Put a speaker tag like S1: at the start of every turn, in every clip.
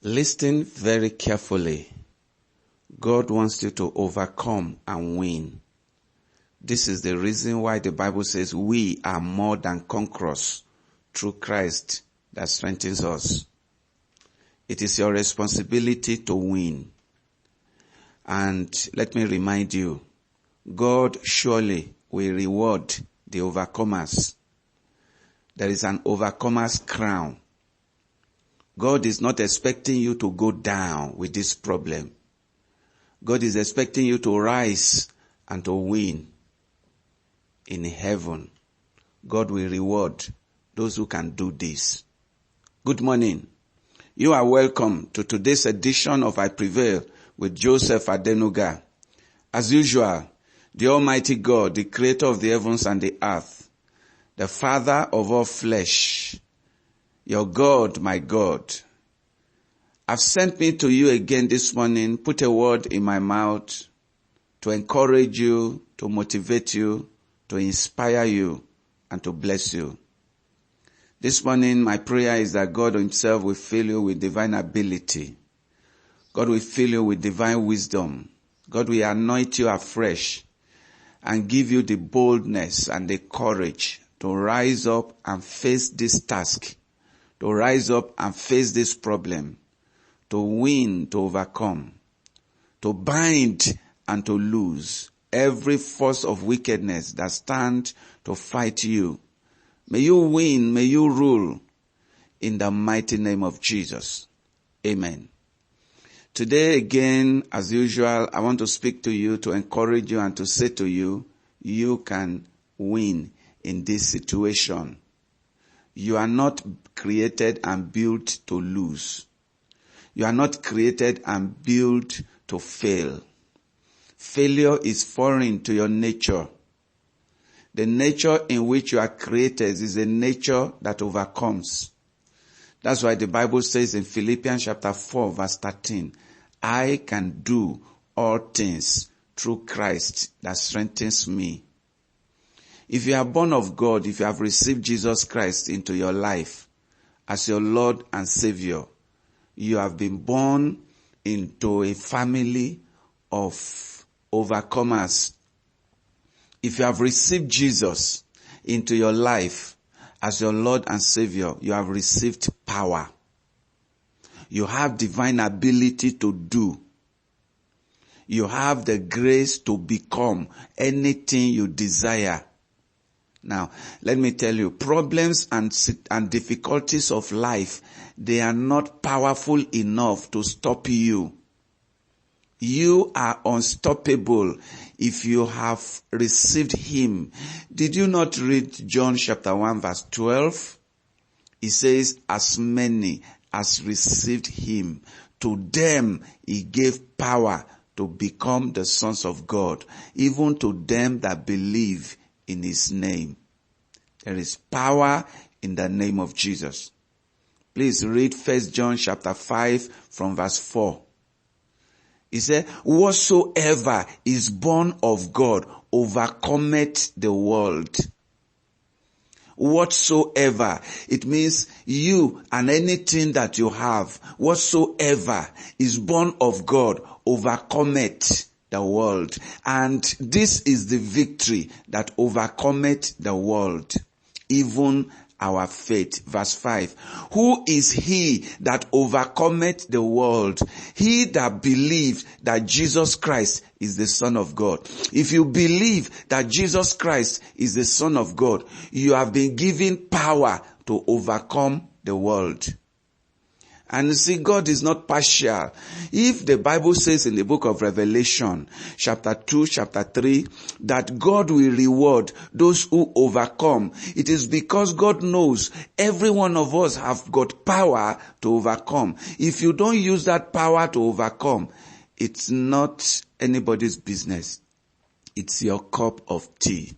S1: Listen very carefully. God wants you to overcome and win. This is the reason why the Bible says we are more than conquerors through Christ that strengthens us. It is your responsibility to win. And let me remind you, God surely will reward the overcomers. There is an overcomer's crown. God is not expecting you to go down with this problem. God is expecting you to rise and to win. In heaven, God will reward those who can do this. Good morning. You are welcome to today's edition of I Prevail with Joseph Adenuga. As usual, the Almighty God, the creator of the heavens and the earth, the Father of all flesh, your God, my God, have sent me to you again this morning, put a word in my mouth to encourage you, to motivate you, to inspire you, and to bless you. This morning, my prayer is that God himself will fill you with divine ability. God will fill you with divine wisdom. God will anoint you afresh and give you the boldness and the courage to rise up and face this task, to rise up and face this problem, to win, to overcome, to bind and to lose every force of wickedness that stands to fight you. May you win, may you rule in the mighty name of Jesus. Amen. Today again, as usual, I want to speak to you, to encourage you and to say to you, you can win in this situation. You are not created and built to lose. You are not created and built to fail. Failure is foreign to your nature. The nature in which you are created is a nature that overcomes. That's why the Bible says in Philippians chapter 4 verse 13, I can do all things through Christ that strengthens me. If you are born of God, if you have received Jesus Christ into your life as your Lord and Savior, you have been born into a family of overcomers. If you have received Jesus into your life as your Lord and Savior, you have received power. You have divine ability to do. You have the grace to become anything you desire. Now, let me tell you, problems and difficulties of life, they are not powerful enough to stop you. You are unstoppable if you have received him. Did you not read John chapter 1 verse 12? It says, as many as received him, to them he gave power to become the sons of God, even to them that believe in his name. There is power in the name of Jesus. Please read 1 John chapter 5 from verse 4. He said, whatsoever is born of God overcometh the world. Whatsoever. It means you and anything that you have, whatsoever is born of God overcometh the world. And this is the victory that overcometh the world, even our faith. Verse 5. Who is he that overcometh the world? He that believed that Jesus Christ is the Son of God. If you believe that Jesus Christ is the Son of God, you have been given power to overcome the world. And you see, God is not partial. If the Bible says in the book of Revelation, chapter 2, chapter 3, that God will reward those who overcome, it is because God knows every one of us have got power to overcome. If you don't use that power to overcome, it's not anybody's business. It's your cup of tea.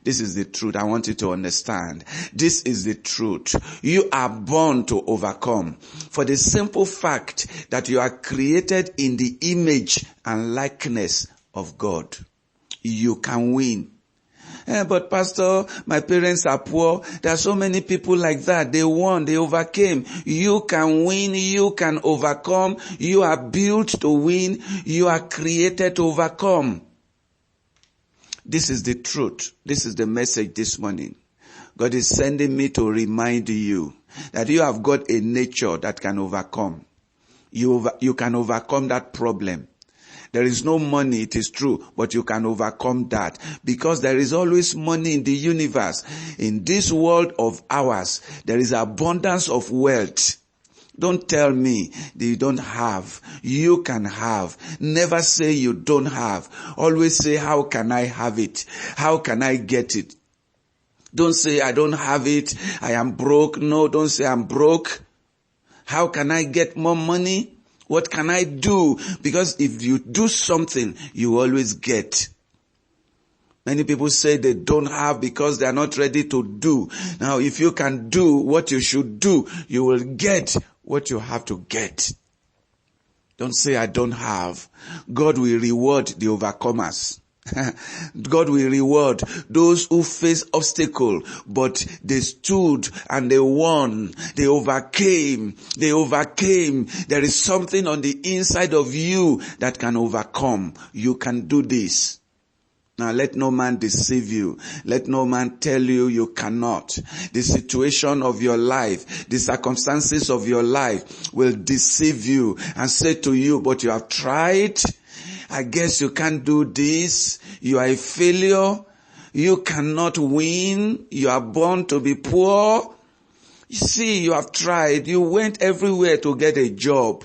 S1: This is the truth. I want you to understand. This is the truth. You are born to overcome for the simple fact that you are created in the image and likeness of God. You can win. But pastor, my parents are poor. There are so many people like that. They won, they overcame. You can win, you can overcome. You are built to win. You are created to overcome. This is the truth. This is the message this morning. God is sending me to remind you that you have got a nature that can overcome. You can overcome that problem. There is no money, it is true, but you can overcome that because there is always money in the universe. In this world of ours, there is abundance of wealth. Don't tell me that you don't have. You can have. Never say you don't have. Always say, how can I have it? How can I get it? Don't say, I don't have it. I am broke. No, don't say I'm broke. How can I get more money? What can I do? Because if you do something, you always get. Many people say they don't have because they are not ready to do. Now, if you can do what you should do, you will get what you have to get. Don't say, I don't have. God will reward the overcomers. God will reward those who face obstacle, but they stood and they won. They overcame. They overcame. There is something on the inside of you that can overcome. You can do this. Now let no man deceive you. Let no man tell you you cannot. The situation of your life, the circumstances of your life will deceive you and say to you, but you have tried. I guess you can't do this. You are a failure. You cannot win. You are born to be poor. You see, you have tried. You went everywhere to get a job.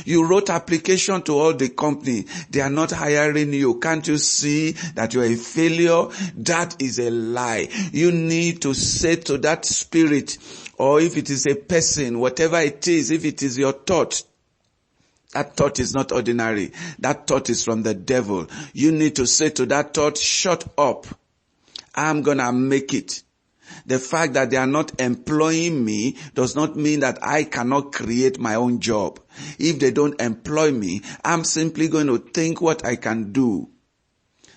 S1: You wrote application to all the company. They are not hiring you. Can't you see that you are a failure? That is a lie. You need to say to that spirit, or if it is a person, whatever it is, if it is your thought, that thought is not ordinary. That thought is from the devil. You need to say to that thought, shut up. I'm gonna make it. The fact that they are not employing me does not mean that I cannot create my own job. If they don't employ me, I'm simply going to think what I can do.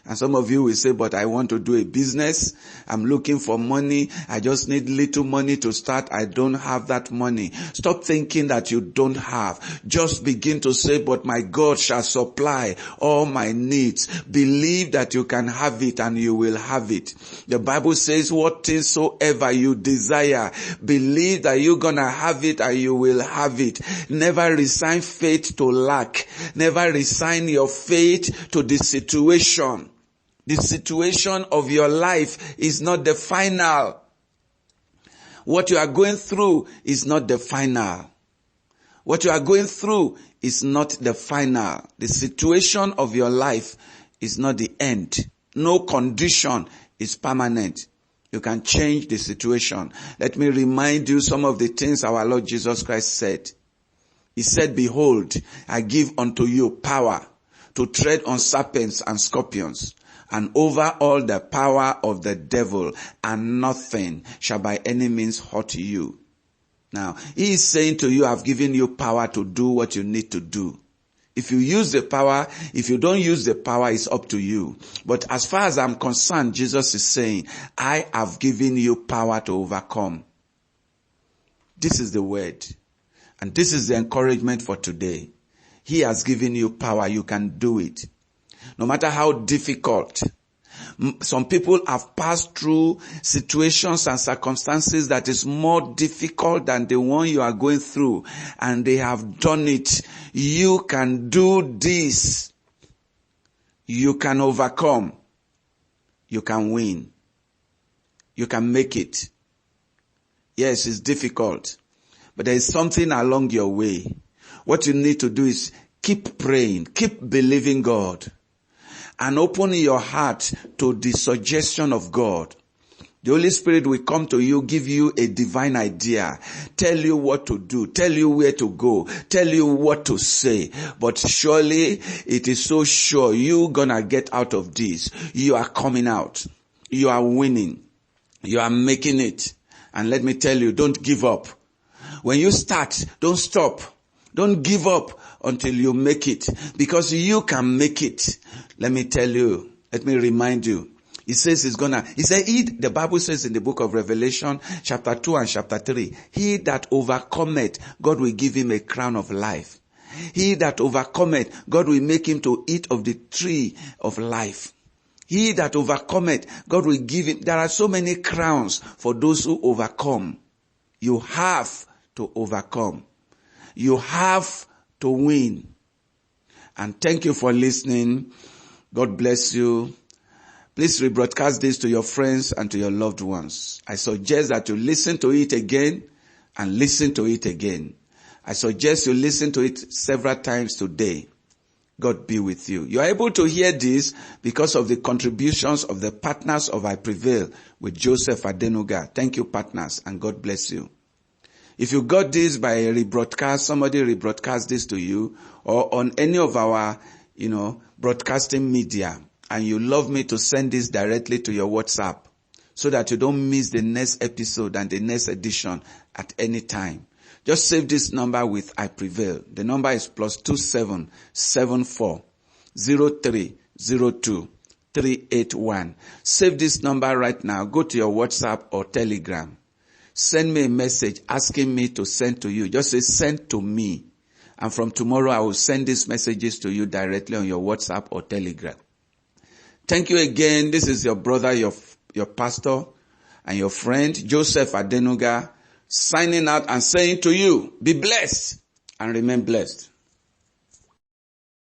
S1: And some of you will say, but I want to do a business. I'm looking for money. I just need little money to start. I don't have that money. Stop thinking that you don't have. Just begin to say, but my God shall supply all my needs. Believe that you can have it and you will have it. The Bible says, what things soever you desire, believe that you're gonna have it and you will have it. Never resign faith to lack. Never resign your faith to the situation. The situation of your life is not the final. What you are going through is not the final. What you are going through is not the final. The situation of your life is not the end. No condition is permanent. You can change the situation. Let me remind you some of the things our Lord Jesus Christ said. He said, behold, I give unto you power to tread on serpents and scorpions, and over all the power of the devil, and nothing shall by any means hurt you. Now, he is saying to you, I've given you power to do what you need to do. If you use the power, if you don't use the power, it's up to you. But as far as I'm concerned, Jesus is saying, I have given you power to overcome. This is the word. And this is the encouragement for today. He has given you power. You can do it. No matter how difficult. Some people have passed through situations and circumstances that is more difficult than the one you are going through, and they have done it. You can do this. You can overcome. You can win. You can make it. Yes, it's difficult, but there is something along your way. What you need to do is keep praying, keep believing God, and open your heart to the suggestion of God. The Holy Spirit will come to you, give you a divine idea, tell you what to do, tell you where to go, tell you what to say. But surely it is so sure you're gonna get out of this. You are coming out. You are winning. You are making it. And let me tell you, don't give up. When you start, don't stop. Don't give up until you make it, because you can make it. Let me tell you, let me remind you, He says the Bible says in the book of Revelation, chapter 2 and chapter 3, he that overcometh, God will give him a crown of life. He that overcometh, God will make him to eat of the tree of life. He that overcometh, God will give him. There are so many crowns for those who overcome. You have to overcome. You have to win. And thank you for listening. God bless you. Please rebroadcast this to your friends and to your loved ones. I suggest that you listen to it again and listen to it again. I suggest you listen to it several times today. God be with you. You are able to hear this because of the contributions of the partners of I Prevail with Joseph Adenuga. Thank you, partners, and God bless you. If you got this by a rebroadcast, somebody rebroadcast this to you, or on any of our, broadcasting media, and you love me to send this directly to your WhatsApp so that you don't miss the next episode and the next edition at any time. Just save this number with I Prevail. The number is +2774 0302 381. Save this number right now. Go to your WhatsApp or Telegram. Send me a message asking me to send to you. Just say send to me. And from tomorrow I will send these messages to you directly on your WhatsApp or Telegram. Thank you again. This is your brother, your pastor, and your friend, Joseph Adenuga, signing out and saying to you, be blessed and remain blessed.